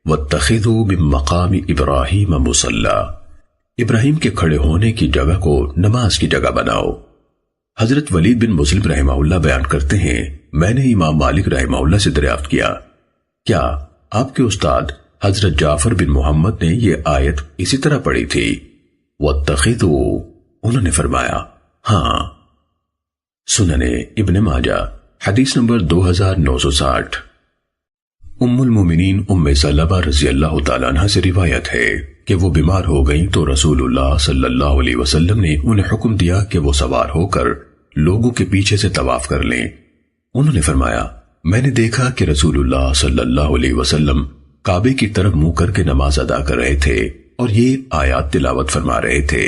وَاتَّخِذُوا مِن مَّقَامِ إِبْرَاهِيمَ مُصَلًّى، ابراہیم کے کھڑے ہونے کی جگہ کو نماز کی جگہ بناؤ۔ حضرت ولید بن مسلم رحمہ اللہ بیان کرتے ہیں، میں نے امام مالک رحمہ اللہ سے دریافت کیا، کیا آپ کے استاد حضرت جعفر بن محمد نے یہ آیت اسی طرح پڑھی تھی؟ وَاتَّخِذُوا، انہوں نے فرمایا ہاں۔ سننے ابن ماجہ حدیث نمبر 2960۔ ام المومنین ام سلمہ رضی اللہ تعالیٰ عنہ سے روایت ہے کہ وہ بیمار ہو گئیں تو رسول اللہ صلی اللہ علیہ وسلم نے انہیں حکم دیا کہ وہ سوار ہو کر لوگوں کے پیچھے سے طواف کر لیں۔ انہوں نے فرمایا، میں نے دیکھا کہ رسول اللہ صلی اللہ علیہ وسلم کعبے کی طرف منہ کر کے نماز ادا کر رہے تھے اور یہ آیات تلاوت فرما رہے تھے،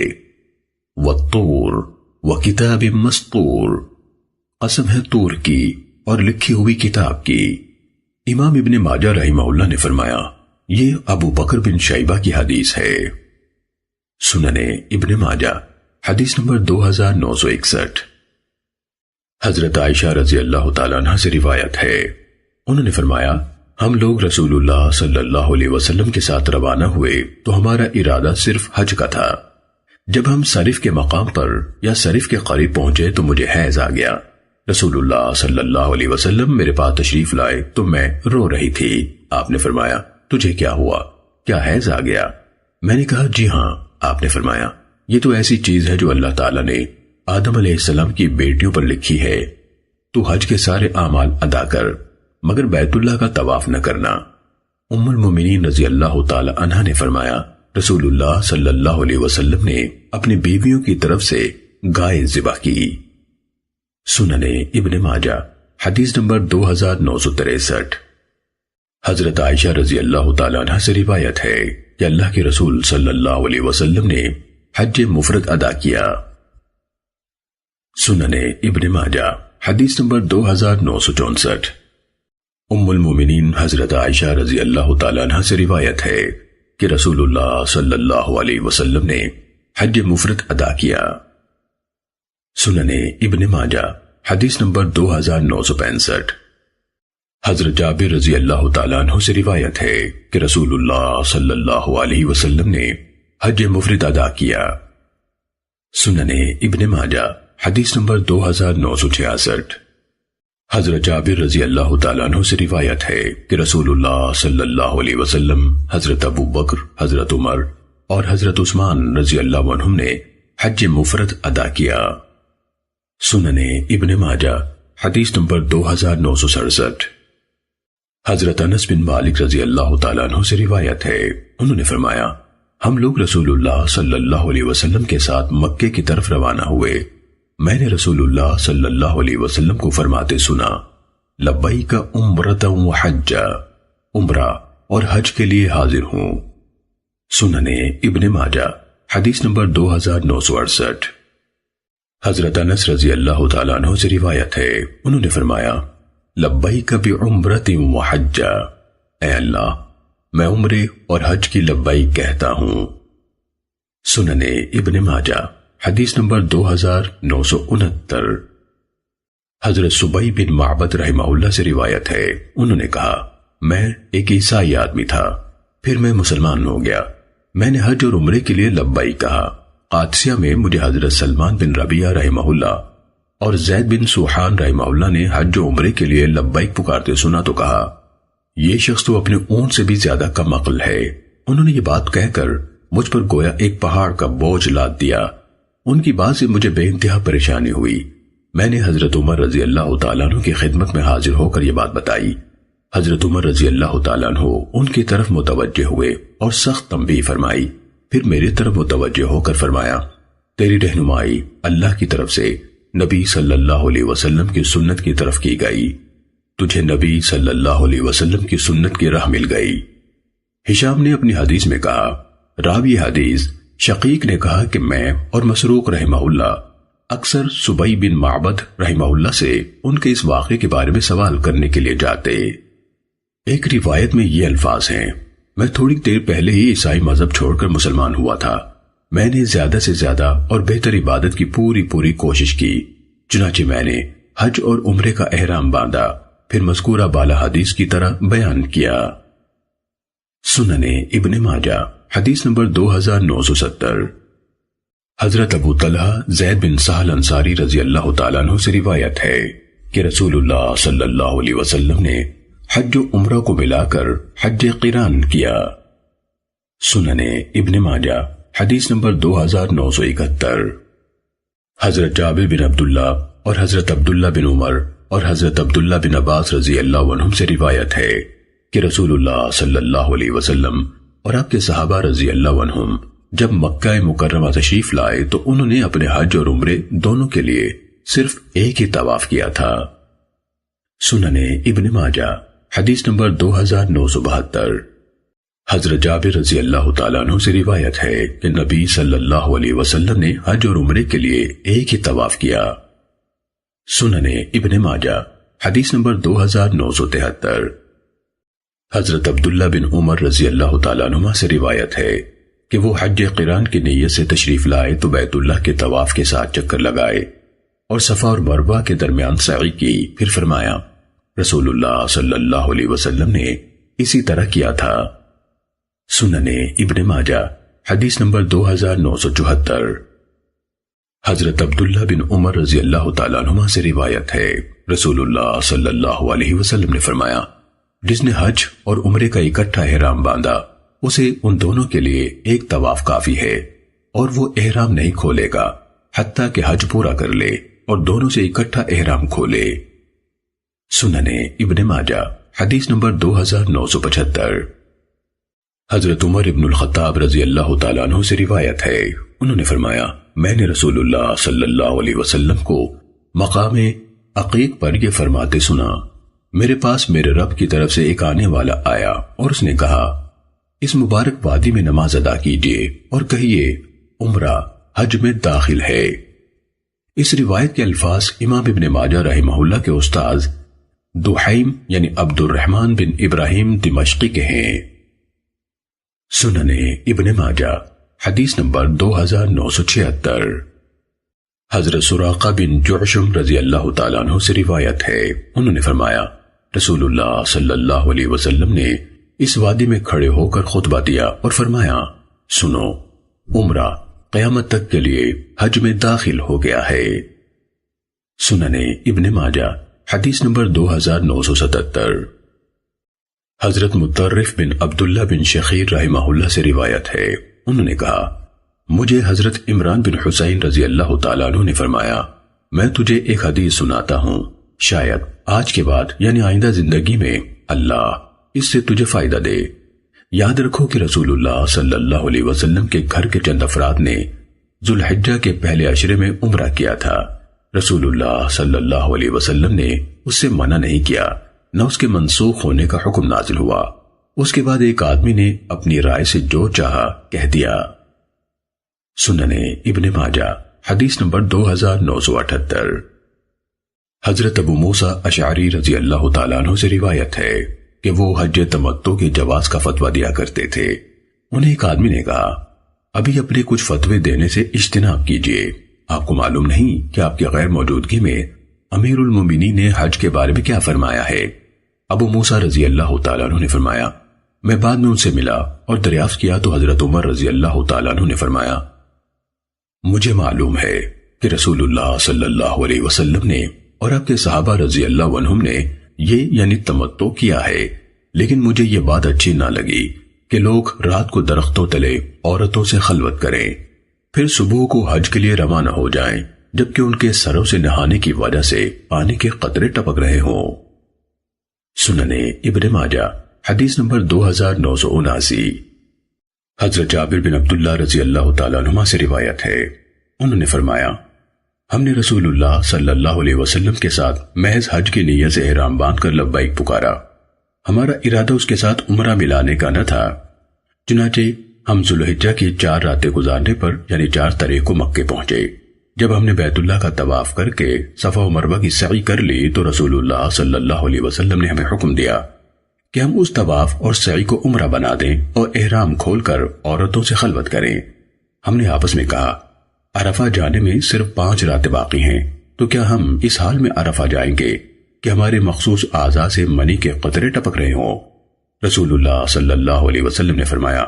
وَالطُّورِ وَكِتَابٍ مَّسْطُورٍ، قسم ہے طور کی اور لکھی ہوئی کتاب کی۔ امام ابن ماجہ رحمہ اللہ نے فرمایا، یہ ابو بکر بن شیبہ کی حدیث ہے۔ سننے ابن ماجہ حدیث نمبر 2961۔ حضرت عائشہ رضی اللہ تعالیٰ عنہ سے روایت ہے، انہوں نے فرمایا، ہم لوگ رسول اللہ صلی اللہ علیہ وسلم کے ساتھ روانہ ہوئے تو ہمارا ارادہ صرف حج کا تھا۔ جب ہم صرف کے مقام پر یا صرف کے قریب پہنچے تو مجھے حیض آ گیا۔ رسول اللہ صلی اللہ علیہ وسلم میرے پاس تشریف لائے تو میں رو رہی تھی۔ آپ نے فرمایا، تجھے کیا ہوا؟ کیا حیض آ گیا؟ میں نے کہا جی ہاں۔ آپ نے فرمایا، یہ تو ایسی چیز ہے جو اللہ تعالیٰ نے آدم علیہ السلام کی بیٹیوں پر لکھی ہے، تو حج کے سارے اعمال ادا کر مگر بیت اللہ کا طواف نہ کرنا۔ ام المومنین رضی اللہ تعالی عنہا نے فرمایا، رسول اللہ صلی اللہ علیہ وسلم نے اپنی بیویوں کی طرف سے گائے ذبح کی۔ سننے ابن ماجہ حدیث نمبر 2963۔ حضرت عائشہ رضی اللہ تعالیٰ عنہ سے روایت ہے کہ اللہ کے رسول صلی اللہ علیہ وسلم نے حج مفرد ادا کیا۔ سننے ابن ماجہ حدیث نمبر 2964۔ ام المومنین حضرت عائشہ رضی اللہ تعالیٰ عنہ سے روایت ہے کہ رسول اللہ صلی اللہ علیہ وسلم نے حج مفرد ادا کیا۔ سننے ابن ماجہ حدیث نمبر 2965۔ حضرت جابر رضی اللہ تعالیٰ عنہ سے روایت ہے کہ رسول اللہ صلی اللہ علیہ وسلم نے حج مفرد ادا کیا۔ سننے ابن ماجہ حدیث نمبر 2966۔ حضرت جابر رضی اللہ تعالیٰ عنہ سے روایت ہے کہ رسول اللہ صلی اللہ علیہ وسلم حضرت ابو بکر، حضرت عمر اور حضرت عثمان رضی اللہ عنہم نے حج مفرد ادا کیا۔ سننے ابن ماجہ حدیث نمبر 2967۔ حضرت انس بن مالک رضی اللہ تعالیٰ عنہ سے روایت ہے، انہوں نے فرمایا، ہم لوگ رسول اللہ صلی اللہ علیہ وسلم کے ساتھ مکے کی طرف روانہ ہوئے۔ میں نے رسول اللہ صلی اللہ علیہ وسلم کو فرماتے سنا، لبیک عمرۃ وحجہ، عمرہ اور حج کے لیے حاضر ہوں۔ سننے ابن ماجہ حدیث نمبر 2968۔ حضرت انس رضی اللہ تعالیٰ عنہ سے روایت ہے، انہوں نے فرمایا، لبیک بعمرۃ وحجہ، اے اللہ میں عمرے اور حج کی لبیک کہتا ہوں۔ سننے ابن ماجہ حدیث نمبر 2969۔ حضرت سبی بن معبد رحمہ اللہ سے روایت ہے، انہوں نے کہا، میں ایک عیسائی آدمی تھا، پھر میں مسلمان ہو گیا، میں نے حج اور عمرے کے لیے لبیک کہا۔ قادسیہ میں مجھے حضرت سلمان بن ربیعہ رحمہ اللہ اور زید بن سوحان رحمہ اللہ نے حج و عمرے کے لیے لبیک پکارتے سنا تو کہا، یہ شخص تو اپنے اونٹ سے بھی زیادہ کم عقل ہے۔ انہوں نے یہ بات کہہ کر مجھ پر گویا ایک پہاڑ کا بوجھ لاد دیا۔ ان کی بات سے مجھے بے انتہا پریشانی ہوئی۔ میں نے حضرت عمر رضی اللہ تعالیٰ عنہ کی خدمت میں حاضر ہو کر یہ بات بتائی۔ حضرت عمر رضی اللہ تعالیٰ عنہ ان کی طرف متوجہ ہوئے اور سخت تنبیہ فرمائی، پھر میری طرف متوجہ ہو کر فرمایا، تیری رہنمائی اللہ کی طرف سے نبی صلی اللہ علیہ وسلم کی سنت کی طرف کی گئی، تجھے نبی صلی اللہ علیہ وسلم کی سنت کی راہ مل گئی۔ ہشام نے اپنی حدیث میں کہا، راوی حدیث شقیق نے کہا کہ میں اور مسروق رحمہ اللہ اکثر سبئی بن معبد رحمہ اللہ سے ان کے اس واقعے کے بارے میں سوال کرنے کے لیے جاتے۔ ایک روایت میں یہ الفاظ ہیں، میں تھوڑی دیر پہلے ہی عیسائی مذہب چھوڑ کر مسلمان ہوا تھا۔ میں نے زیادہ سے زیادہ اور بہتر عبادت کی پوری کوشش کی، چنانچہ میں نے حج اور عمرے کا احرام باندھا، پھر مذکورہ بالا حدیث کی طرح بیان کیا۔ سنن ابن ماجہ حدیث نمبر 2970۔ حضرت ابو طلحہ زید بن سہل انصاری رضی اللہ تعالیٰ عنہ سے روایت ہے کہ رسول اللہ صلی اللہ علیہ وسلم نے حج و عمرہ کو ملا کر حج قران کیا۔ سنن ابن ماجہ حدیث نمبر 2971۔ حضرت جابر بن عبداللہ اور حضرت عبداللہ بن عمر اور حضرت عبداللہ بن عباس رضی اللہ عنہم سے روایت ہے کہ رسول اللہ صلی اللہ علیہ وسلم اور آپ کے صحابہ رضی اللہ عنہم جب مکہ مکرمہ تشریف لائے تو انہوں نے اپنے حج اور عمرے دونوں کے لیے صرف ایک ہی طواف کیا تھا۔ سنن ابن ماجہ حدیث نمبر 2972۔ حضرت جابر رضی اللہ تعالیٰ عنہ سے روایت ہے کہ نبی صلی اللہ علیہ وسلم نے حج اور عمرے کے لیے ایک ہی طواف کیا۔ سنن ابن ماجہ حدیث نمبر 2973۔ حضرت عبداللہ بن عمر رضی اللہ تعالیٰ عنہ سے روایت ہے کہ وہ حج قران کی نیت سے تشریف لائے تو بیت اللہ کے طواف کے ساتھ چکر لگائے اور صفا اور مروہ کے درمیان سعی کی، پھر فرمایا رسول اللہ صلی اللہ علیہ وسلم نے اسی طرح کیا تھا۔ سنن ابن ماجہ حدیث نمبر 2974۔ حضرت عبداللہ بن عمر رضی اللہ تعالیٰ عنہ سے روایت ہے رسول اللہ صلی اللہ علیہ وسلم نے فرمایا، جس نے حج اور عمرے کا اکٹھا احرام باندھا اسے ان دونوں کے لیے ایک طواف کافی ہے، اور وہ احرام نہیں کھولے گا حتیٰ کہ حج پورا کر لے اور دونوں سے اکٹھا احرام کھولے۔ سنن ابن ماجہ حدیث نمبر 2975۔ حضرت عمر ابن الخطاب رضی اللہ تعالیٰ عنہ سے روایت ہے، انہوں نے فرمایا، میں نے رسول اللہ صلی اللہ علیہ وسلم کو مقام عقیق پر یہ فرماتے سنا، میرے پاس میرے رب کی طرف سے ایک آنے والا آیا اور اس نے کہا، اس مبارک وادی میں نماز ادا کیجیے اور کہیے عمرہ حج میں داخل ہے۔ اس روایت کے الفاظ امام ابن ماجہ رحمہ اللہ کے استاذ دحیم یعنی عبد الرحمن بن ابراہیم دمشقی کے ہیں۔ سنن ابن ماجہ حدیث نمبر 2976۔ حضرت سراقہ بن جعشم رضی اللہ تعالیٰ عنہ سے روایت ہے، انہوں نے فرمایا رسول اللہ صلی اللہ علیہ وسلم نے اس وادی میں کھڑے ہو کر خطبہ دیا اور فرمایا، سنو عمرہ قیامت تک کے لیے حج میں داخل ہو گیا ہے۔ سنن ابن ماجہ حدیث نمبر 2977۔ حضرت مطرف بن عبداللہ بن شخیر رحمہ اللہ سے روایت ہے، انہوں نے کہا، مجھے حضرت عمران بن حسین رضی اللہ تعالیٰ عنہ نے فرمایا، میں تجھے ایک حدیث سناتا ہوں، شاید آج کے بعد یعنی آئندہ زندگی میں اللہ اس سے تجھے فائدہ دے۔ یاد رکھو کہ رسول اللہ صلی اللہ علیہ وسلم کے گھر کے چند افراد نے ذوالحجہ کے پہلے عشرے میں عمرہ کیا تھا۔ رسول اللہ صلی اللہ علیہ وسلم نے اس سے منع نہیں کیا، نہ اس کے منسوخ ہونے کا حکم نازل ہوا۔ اس کے بعد ایک آدمی نے اپنی رائے سے جو چاہا کہہ دیا۔ سنن ابن ماجہ حدیث نمبر 2978۔ حضرت ابو موسیٰ اشعری رضی اللہ تعالیٰ عنہ سے روایت ہے کہ وہ حج تمتع کے جواز کا فتویٰ دیا کرتے تھے۔ انہیں ایک آدمی نے کہا، ابھی اپنے کچھ فتوے دینے سے اجتناب کیجیے، آپ کو معلوم نہیں کہ آپ کی غیر موجودگی میں امیر المومنین نے حج کے بارے میں کیا فرمایا ہے؟ ابو موسیٰ رضی اللہ تعالیٰ عنہ نے فرمایا، میں بعد میں ان سے ملا اور دریافت کیا تو حضرت عمر رضی اللہ تعالیٰ عنہ نے فرمایا، مجھے معلوم ہے کہ رسول اللہ صلی اللہ علیہ وسلم نے اور آپ کے صحابہ رضی اللہ عنہم نے یہ یعنی تمتع کیا ہے، لیکن مجھے یہ بات اچھی نہ لگی کہ لوگ رات کو درختوں تلے عورتوں سے خلوت کریں، پھر صبح کو حج کے لیے روانہ ہو جائیں جبکہ ان کے سروں سے نہانے کی وجہ سے پانی کے قطرے ٹپک رہے ہوں۔ سنن ابن ماجہ حدیث نمبر 2979۔ حضرت جابر بن عبداللہ رضی اللہ تعالیٰ عنہ سے روایت ہے، انہوں نے فرمایا، ہم نے رسول اللہ صلی اللہ علیہ وسلم کے ساتھ محض حج کی نیت سے احرام باندھ کر لبیک پکارا۔ ہمارا ارادہ اس کے ساتھ عمرہ ملانے کا نہ تھا۔ چنانچہ ہم ذوالحجہ کی 4 راتیں گزارنے پر یعنی 4 تاریخ کو مکے پہنچے۔ جب ہم نے بیت اللہ کا طواف کر کے صفا و مروہ کی سعی کر لی تو رسول اللہ صلی اللہ علیہ وسلم نے ہمیں حکم دیا کہ ہم اس طواف اور سعی کو عمرہ بنا دیں اور احرام کھول کر عورتوں سے خلوت کریں۔ ہم نے آپس میں کہا، عرفہ جانے میں صرف 5 راتیں باقی ہیں، تو کیا ہم اس حال میں عرفہ جائیں گے کہ ہمارے مخصوص اعضاء سے منی کے قطرے ٹپک رہے ہوں؟ رسول اللہ صلی اللہ علیہ وسلم نے فرمایا،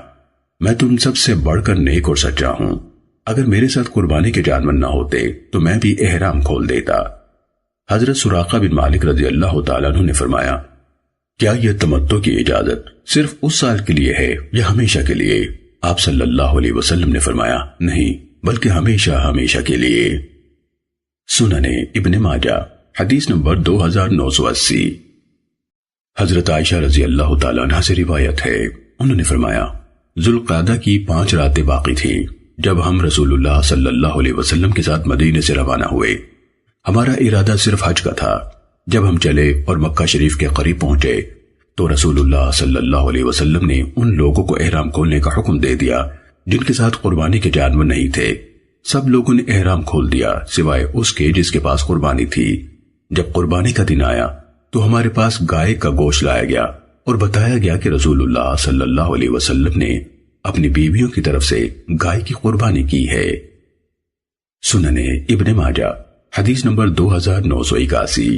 میں تم سب سے بڑھ کر نیک اور سچا ہوں۔ اگر میرے ساتھ قربانی کے جانور نہ ہوتے تو میں بھی احرام کھول دیتا۔ حضرت سراقہ بن مالک رضی اللہ تعالیٰ عنہ نے فرمایا، کیا یہ تمتع کی اجازت صرف اس سال کے لیے ہے یا ہمیشہ کے لیے؟ آپ صلی اللہ علیہ وسلم نے فرمایا، نہیں بلکہ ہمیشہ ہمیشہ کے لیے۔ سنن ابن ماجہ حدیث نمبر 2980۔ حضرت عائشہ رضی اللہ تعالیٰ عنہ سے روایت ہے، انہوں نے فرمایا، ذوالقعدہ کی 5 راتیں باقی تھیں جب ہم رسول اللہ صلی اللہ علیہ وسلم کے ساتھ مدینے سے روانہ ہوئے۔ ہمارا ارادہ صرف حج کا تھا۔ جب ہم چلے اور مکہ شریف کے قریب پہنچے تو رسول اللہ صلی اللہ علیہ وسلم نے ان لوگوں کو احرام کھولنے کا حکم دے دیا جن کے ساتھ قربانی کے جانور نہیں تھے۔ سب لوگوں نے احرام کھول دیا سوائے اس کے جس کے پاس قربانی تھی۔ جب قربانی کا دن آیا تو ہمارے پاس گائے کا گوشت لایا گیا اور بتایا گیا کہ رسول اللہ صلی اللہ علیہ وسلم نے اپنی بیویوں کی طرف سے گائے کی قربانی کی ہے۔ سنن ابن ماجہ حدیث نمبر 2981۔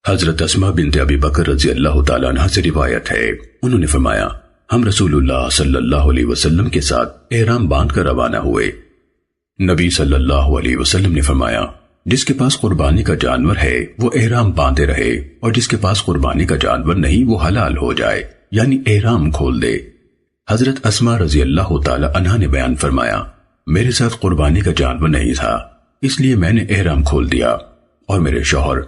حضرت اسماء بنت ابی بکر رضی اللہ تعالیٰ عنہ سے روایت ہے، انہوں نے فرمایا، ہم رسول اللہ صلی اللہ علیہ وسلم کے ساتھ احرام باندھ کر روانہ ہوئے۔ نبی صلی اللہ علیہ وسلم نے فرمایا، جس کے پاس قربانی کا جانور ہے وہ احرام باندھے رہے اور جس کے پاس قربانی کا جانور نہیں وہ حلال ہو جائے یعنی احرام کھول دے۔ حضرت اسماء رضی اللہ تعالی عنہا نے بیان فرمایا، میرے ساتھ قربانی کا جانور نہیں تھا اس لیے میں نے احرام کھول دیا، اور میرے شوہر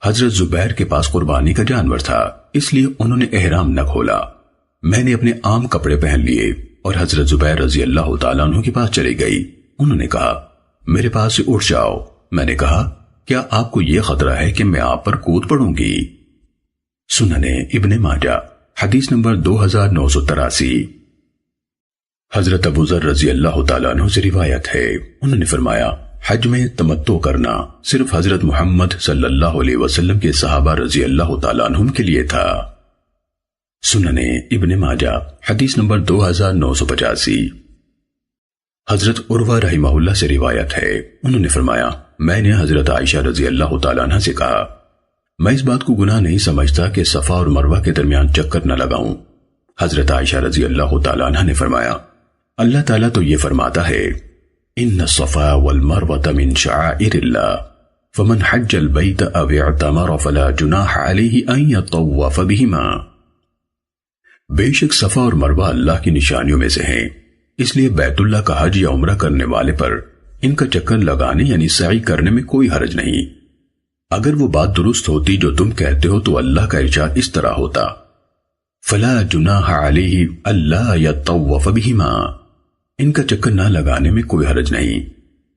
حضرت زبیر کے پاس قربانی کا جانور تھا اس لیے انہوں نے احرام نہ کھولا۔ میں نے اپنے عام کپڑے پہن لیے اور حضرت زبیر رضی اللہ تعالیٰ عنہ کے پاس چلی گئی۔ انہوں نے کہا، میرے پاس سے اٹھ جاؤ۔ میں نے کہا، کیا آپ کو یہ خطرہ ہے کہ میں آپ پر کود پڑوں گی؟ سنن ابن ماجہ حدیث نمبر 2983۔ حضرت ابو ذر رضی اللہ تعالیٰ عنہ سے روایت ہے، انہوں نے فرمایا، حج میں تمتع کرنا صرف حضرت محمد صلی اللہ علیہ وسلم کے صحابہ رضی اللہ تعالیٰ عنہم کے لیے تھا۔ سنن ابن ماجہ حدیث نمبر 2985۔ حضرت عروہ رحمہ اللہ سے روایت ہے، انہوں نے فرمایا، میں نے حضرت عائشہ رضی اللہ تعالیٰ عنہ سے کہا، میں اس بات کو گناہ نہیں سمجھتا کہ صفا اور مروہ کے درمیان چکر نہ لگاؤں۔ حضرت عائشہ رضی اللہ تعالیٰ عنہ نے فرمایا، اللہ تعالیٰ تو یہ فرماتا ہے، ان الصفا والمروة من شعائر اللہ فمن حج البیت او اعتمر فلا جناح علیہ ان یطوف بہما۔ بے شک صفا اور مروہ اللہ کی نشانیوں میں سے ہیں، اس لیے بیت اللہ کا حج یا عمرہ کرنے والے پر ان کا چکر لگانے یعنی سعی کرنے میں کوئی حرج نہیں۔ اگر وہ بات درست ہوتی جو تم کہتے ہو تو اللہ کا ارشاد اس طرح ہوتا، فلا جناح علیہ اللہ یطوف بہما، ان کا چکر نہ لگانے میں کوئی حرج نہیں۔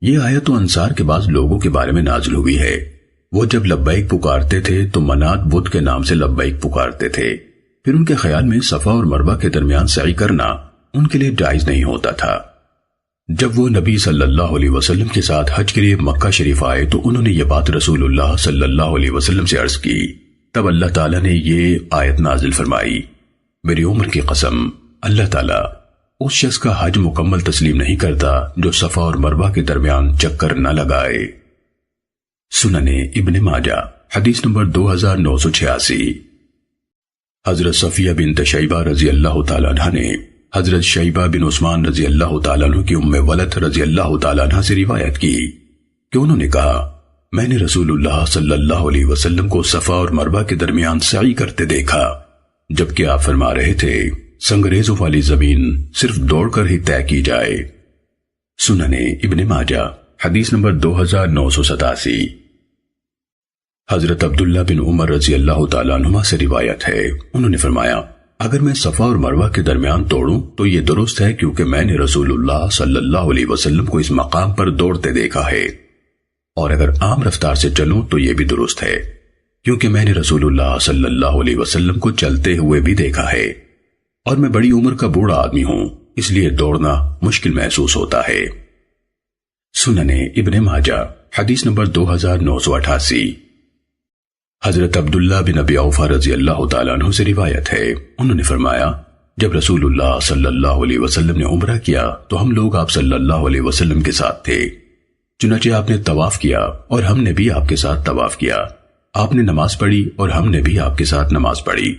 یہ آیت تو انصار کے بعض لوگوں کے بارے میں نازل ہوئی ہے۔ وہ جب لبیک پکارتے تھے تو منات بدھ کے نام سے لبیک پکارتے تھے، پھر ان کے خیال میں صفا اور مروہ کے درمیان سعی کرنا ان کے لیے جائز نہیں ہوتا تھا۔ جب وہ نبی صلی اللہ علیہ وسلم کے ساتھ حج کے لیے مکہ شریف آئے تو انہوں نے یہ بات رسول اللہ صلی اللہ علیہ وسلم سے عرض کی۔ تب اللہ تعالیٰ نے یہ آیت نازل فرمائی، میری عمر کی قسم، اللہ تعالیٰ اس شخص کا حج مکمل تسلیم نہیں کرتا جو صفا اور مروہ کے درمیان چکر نہ لگائے۔ سنن ابن ماجہ حدیث نمبر 2986۔ حضرت صفیہ بنت شیبہ رضی اللہ تعالیٰ عنہ نے حضرت شیبہ بن عثمان رضی اللہ تعالیٰ عنہ کی ام ولد رضی اللہ تعالیٰ عنہ سے روایت کی کہ انہوں نے کہا، میں نے رسول اللہ صلی اللہ علیہ وسلم کو صفا اور مروہ کے درمیان سعی کرتے دیکھا، جبکہ آپ فرما رہے تھے، سنگریزوں والی زمین صرف دوڑ کر ہی طے کی جائے۔ سنن ابن ماجہ حدیث نمبر 2987۔ حضرت عبداللہ بن عمر رضی اللہ تعالیٰ عنہما سے روایت ہے، انہوں نے فرمایا، اگر میں صفا اور مروہ کے درمیان توڑوں تو یہ درست ہے کیونکہ میں نے رسول اللہ صلی اللہ علیہ وسلم کو اس مقام پر دوڑتے دیکھا ہے۔ اور اگر عام رفتار سے چلوں تو یہ بھی درست ہے، کیونکہ میں نے رسول اللہ صلی اللہ علیہ وسلم کو چلتے ہوئے بھی دیکھا ہے، اور میں بڑی عمر کا بوڑھا آدمی ہوں، اس لیے دوڑنا مشکل محسوس ہوتا ہے۔ سنن ابن ماجہ حدیث نمبر 2988۔ حضرت عبداللہ بن ابی اوفا رضی اللہ تعالیٰ عنہ سے روایت ہے، انہوں نے فرمایا جب رسول اللہ صلی اللہ علیہ وسلم نے عمرہ کیا تو ہم لوگ آپ صلی اللہ علیہ وسلم کے ساتھ تھے، چنانچہ آپ نے طواف کیا اور ہم نے بھی آپ کے ساتھ طواف کیا، آپ نے نماز پڑھی اور ہم نے بھی آپ کے ساتھ نماز پڑھی،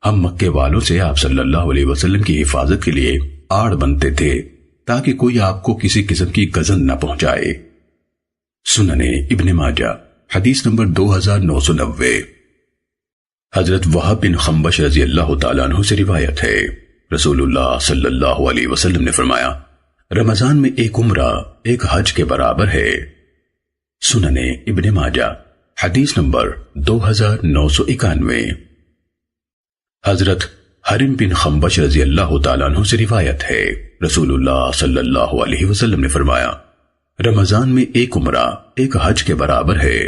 ہم مکے والوں سے آپ صلی اللہ علیہ وسلم کی حفاظت کے لیے آڑ بنتے تھے تاکہ کوئی آپ کو کسی قسم کی گزن نہ پہنچائے۔ سنن ابن ماجہ حدیث نمبر 2990۔ حضرت وہب بن خنبش رضی اللہ تعالیٰ عنہ سے روایت ہے، رسول اللہ صلی اللہ علیہ وسلم نے فرمایا رمضان میں ایک عمرہ ایک حج کے برابر ہے۔ سنن ابن ماجہ حدیث نمبر 2991۔ حضرت حرم بن خنبش رضی اللہ تعالیٰ عنہ سے روایت ہے، رسول اللہ صلی اللہ علیہ وسلم نے فرمایا رمضان میں ایک عمرہ ایک حج کے برابر ہے۔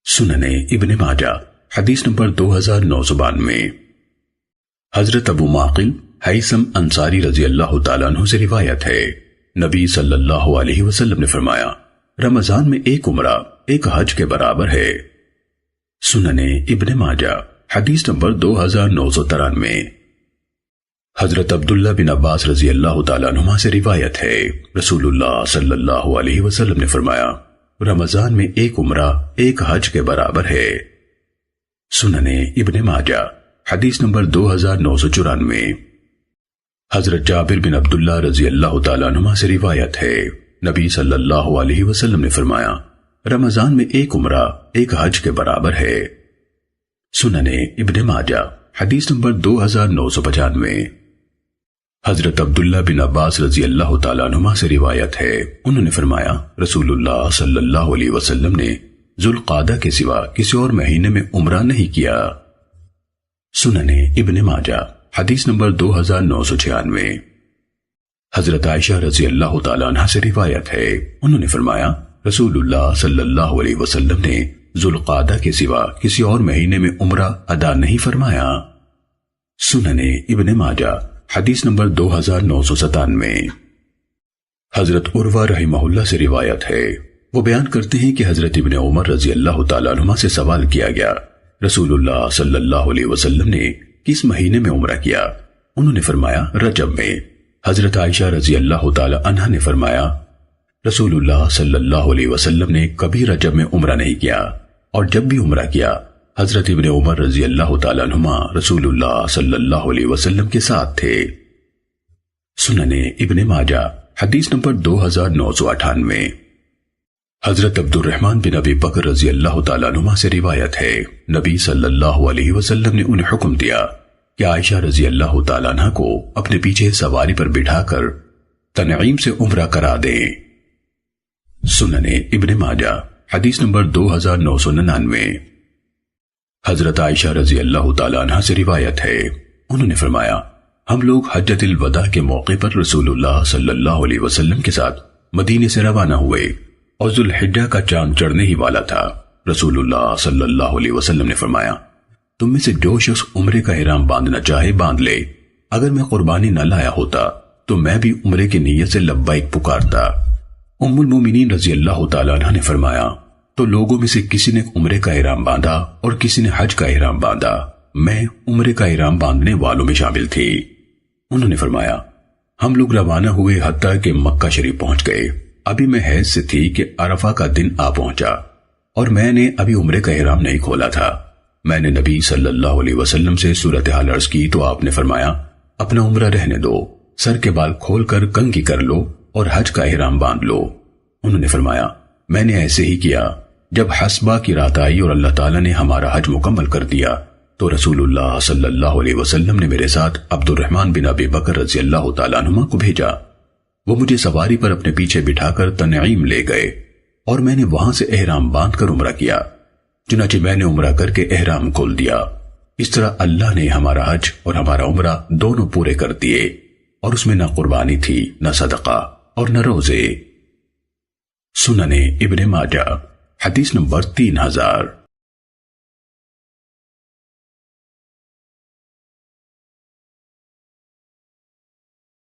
سنن ابن ماجہ حدیث نمبر 2992۔ حضرت ابو معقل حیثم انصاری رضی اللہ تعالیٰ عنہ سے روایت ہے، نبی صلی اللہ علیہ وسلم نے فرمایا رمضان میں ایک عمرہ ایک حج کے برابر ہے۔ سنن ابن ماجہ حدیث نمبر 2993۔ حضرت عبداللہ بن عباس رضی اللہ تعالیٰ عنہما سے روایت ہے، رسول اللہ صلی اللہ علیہ وسلم نے فرمایا رمضان میں ایک عمرہ ایک حج کے برابر ہے۔ سنن ابن ماجہ حدیث نمبر 2994۔ حضرت جابر بن عبداللہ رضی اللہ تعالیٰ عنہما سے روایت ہے، نبی صلی اللہ علیہ وسلم نے فرمایا رمضان میں ایک عمرہ ایک حج کے برابر ہے۔ سنن ابن ماجہ حدیث نمبر 2995۔ حضرت عبداللہ بن عباس رضی اللہ تعالیٰ عنہما سے روایت ہے، انہوں نے فرمایا رسول اللہ صلی اللہ علیہ وسلم نے ذوالقعدہ کے سوا کسی اور مہینے میں عمرہ نہیں کیا۔ سنن ابن ماجہ حدیث نمبر 2996۔ حضرت عائشہ رضی اللہ تعالیٰ عنہ سے روایت ہے، انہوں نے فرمایا رسول اللہ صلی اللہ علیہ وسلم نے ذوالقعدہ کے سوا کسی اور مہینے میں عمرہ ادا نہیں فرمایا۔ سنن ابن ماجہ حدیث نمبر 2997۔ حضرت عروہ رحمہ اللہ سے روایت ہے، وہ بیان کرتے ہیں کہ حضرت ابن عمر رضی اللہ تعالیٰ عنہ سے سوال کیا گیا رسول اللہ صلی اللہ علیہ وسلم نے کس مہینے میں عمرہ کیا؟ انہوں نے فرمایا رجب میں۔ حضرت عائشہ رضی اللہ تعالیٰ عنہا نے فرمایا رسول اللہ صلی اللہ علیہ وسلم نے کبھی رجب میں عمرہ نہیں کیا، اور جب بھی عمرہ کیا حضرت ابن عمر رضی اللہ تعالیٰ عنہما رسول اللہ صلی اللہ علیہ وسلم کے ساتھ تھے۔ سنن ابن ماجہ حدیث نمبر 2998۔ حضرت عبد الرحمن بن ابی بکر رضی اللہ تعالیٰ عنہما سے روایت ہے، نبی صلی اللہ علیہ وسلم نے انہیں حکم دیا کہ عائشہ رضی اللہ تعالیٰ عنہ کو اپنے پیچھے سواری پر بٹھا کر تنعیم سے عمرہ کرا دیں۔ سنن ابن ماجہ حدیث نمبر 2999۔ حضرت عائشہ رضی اللہ تعالیٰ عنہ سے روایت ہے، انہوں نے فرمایا ہم لوگ حجۃ الوداع کے موقع پر رسول اللہ صلی اللہ علیہ وسلم کے ساتھ مدینے سے روانہ ہوئے اور ذوالحجہ کا چاند چڑھنے ہی والا تھا۔ رسول اللہ صلی اللہ علیہ وسلم نے فرمایا تم میں سے جو شخص عمرے کا احرام باندھنا چاہے باندھ لے، اگر میں قربانی نہ لایا ہوتا تو میں بھی عمرے کی نیت سے لبیک پکارتا۔ ام المومنین رضی اللہ تعالیٰ عنہ نے فرمایا تو لوگوں میں سے کسی نے عمرے کا احرام باندھا اور کسی نے حج کا احرام باندھا، میں عمرے کا احرام باندھنے والوں میں شامل تھی۔ انہوں نے فرمایا ہم لوگ روانہ ہوئے حتیٰ کہ مکہ شریف پہنچ گئے، ابھی میں حیض سے تھی کہ عرفہ کا دن آ پہنچا اور میں نے ابھی عمرے کا احرام نہیں کھولا تھا۔ میں نے نبی صلی اللہ علیہ وسلم سے صورتحال عرض کی تو آپ نے فرمایا اپنا عمرہ رہنے دو، سر کے بال کھول کر کنگھی کر لو اور حج کا احرام باندھ لو۔ انہوں نے فرمایا میں نے ایسے ہی کیا۔ جب حسبہ کی رات آئی اور اللہ تعالیٰ نے ہمارا حج مکمل کر دیا تو رسول اللہ صلی اللہ علیہ وسلم نے میرے ساتھ عبد الرحمن بن ابی بکر رضی اللہ تعالیٰ عنہما کو بھیجا۔ وہ مجھے سواری پر اپنے پیچھے بٹھا کر تنعیم لے گئے اور میں نے وہاں سے احرام باندھ کر عمرہ کیا، چنانچہ میں نے عمرہ کر کے احرام کھول دیا۔ اس طرح اللہ نے ہمارا حج اور ہمارا عمرہ دونوں پورے کر دیے، اور اس میں نہ قربانی تھی، نہ صدقہ اور نہ روزے۔ سننے ابن ماجہ حدیث نمبر 3000